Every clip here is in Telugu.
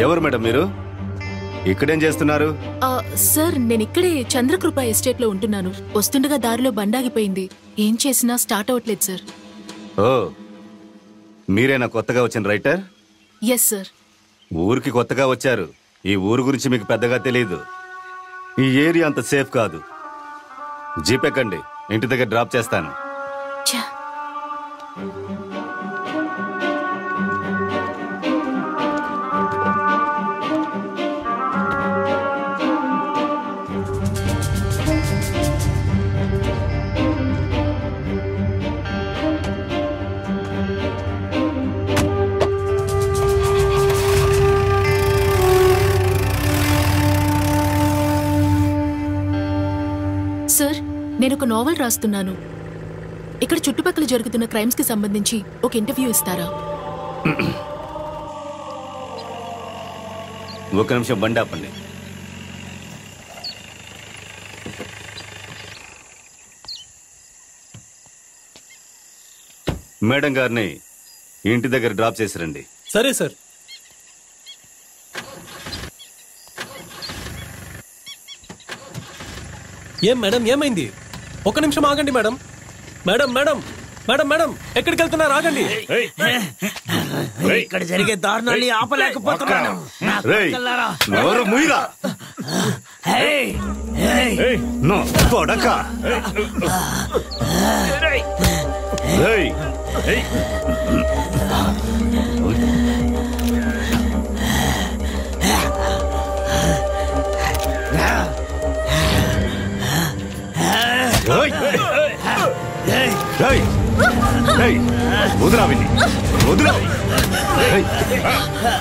ఎవరు మేడం మీరు? ఇక్కడేం చేస్తున్నారు? సార్ నేను ఇక్కడే చంద్రకృప ఎస్టేట్ లో ఉంటున్నాను. వస్తుండగా దారిలో బండాగిపోయింది. ఏం చేసినా స్టార్ట్ అవ్వట్లేదు సార్. ఓ, మీరేనా కొత్తగా వచ్చిన రైటర్? Yes sir. ఊరికి కొత్తగా వచ్చారు. ఈ ఊరు గురించి మీకు పెద్దగా తెలియదు. ఈ ఏరియా అంత సేఫ్ కాదు. జీప్ ఎక్కండి, ఇంటి దగ్గర డ్రాప్ చేస్తాను. నేను ఒక నోవెల్ రాస్తున్నాను. ఇక్కడ చుట్టుపక్కల జరుగుతున్న క్రైమ్స్ కి సంబంధించి ఒక ఇంటర్వ్యూ ఇస్తారా? ఒక నిమిషం బండి ఆపండి. మేడం గారిని ఇంటి దగ్గర డ్రాప్ చేసి రండి. సరే సార్. ఏం మేడం, ఏమైంది? ఒక నిమిషం ఆగండి madam. Madam madam madam madam ఎక్కడికి వెళ్తున్నారు? ఆగండి. ఇక్కడ జరిగే దారుణాన్ని ఆపలేకపోతున్నాను.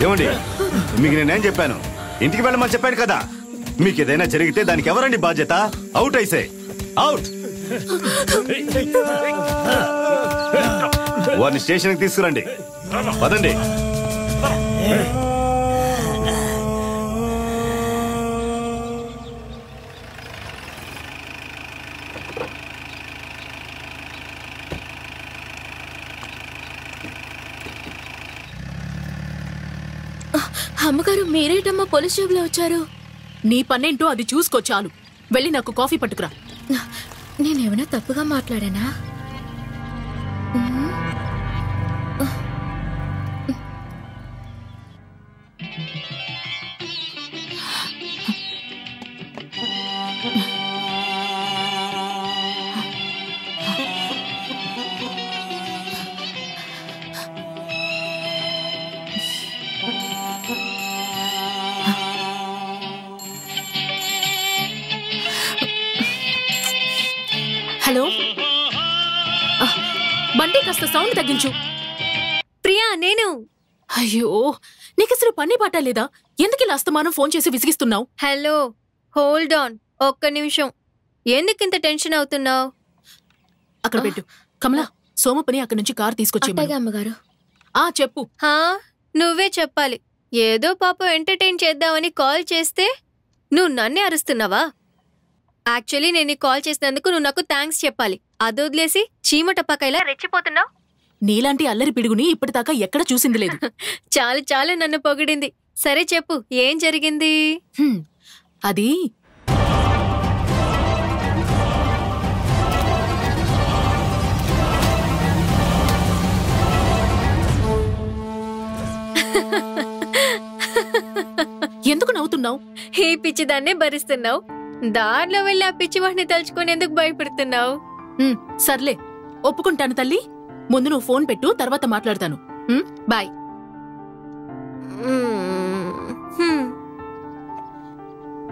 ఏమండి, మీకు నేనేం చెప్పాను? ఇంటికి వెళ్ళమని చెప్పాను కదా. మీకు ఏదైనా జరిగితే దానికి ఎవరండి బాధ్యత? అవుట్ అయితే అవుట్. వారిని స్టేషన్కి తీసుకురండి. పదండి. అమ్మగారు మీరేటమ్మా పోలీస్ జాబ్లో వచ్చారు? నీ పనేంటో అది చూసుకో చాలు. వెళ్ళి నాకు కాఫీ పట్టుకురా. నేనేమైనా తప్పుగా మాట్లాడానా? హలో, బండి కాస్త సౌండ్ తగ్గించు. ప్రియా, నేను. అయ్యో, నీకసలు పని పాట లేదా? ఎందుకు ఇలా అస్తమానం ఫోన్ చేసి విసిగిస్తున్నావు? హలో, హోల్డ్ ఆన్, ఒక్క నిమిషం. ఎందుకింత టెన్షన్ అవుతున్నావు? అక్కడ పెట్టు. కమలా, సోమపని అక్కడి నుంచి కారు తీసుకొచ్చి. అమ్మగారు. చెప్పు. నువ్వే చెప్పాలి. ఏదో పాప ఎంటర్టైన్ చేద్దామని కాల్ చేస్తే నువ్వు నన్నే అరుస్తున్నావా? యాక్చువల్లీ నేను కాల్ చేసినందుకు నువ్వు నాకు థ్యాంక్స్ చెప్పాలి. అది వదిలేసి చీమటపకాయలా రెచ్చిపోతున్నావు. నీలాంటి అల్లరి పిడుగుని ఇప్పటిదాకా ఎక్కడ చూసింది లేదు. చాలు చాలు, నన్ను పొగిడింది. సరే చెప్పు, ఏం జరిగింది? అది ఎందుకు నవ్వుతున్నావు? ఈ పిచ్చిదాన్నే భరిస్తున్నావు. దారిలో వెళ్ళి ఆ పిచ్చివాడిని తలుచుకుని ఎందుకు భయపెడుతున్నావు? సర్లే, ఒప్పుకుంటాను తల్లి. ముందు నువ్వు ఫోన్ పెట్టు, తర్వాత మాట్లాడతాను. బాయ్.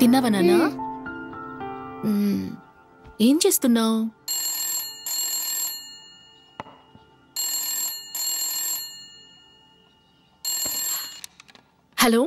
తిన్నావా నాన్నా? ఏం చేస్తున్నావు? హలో,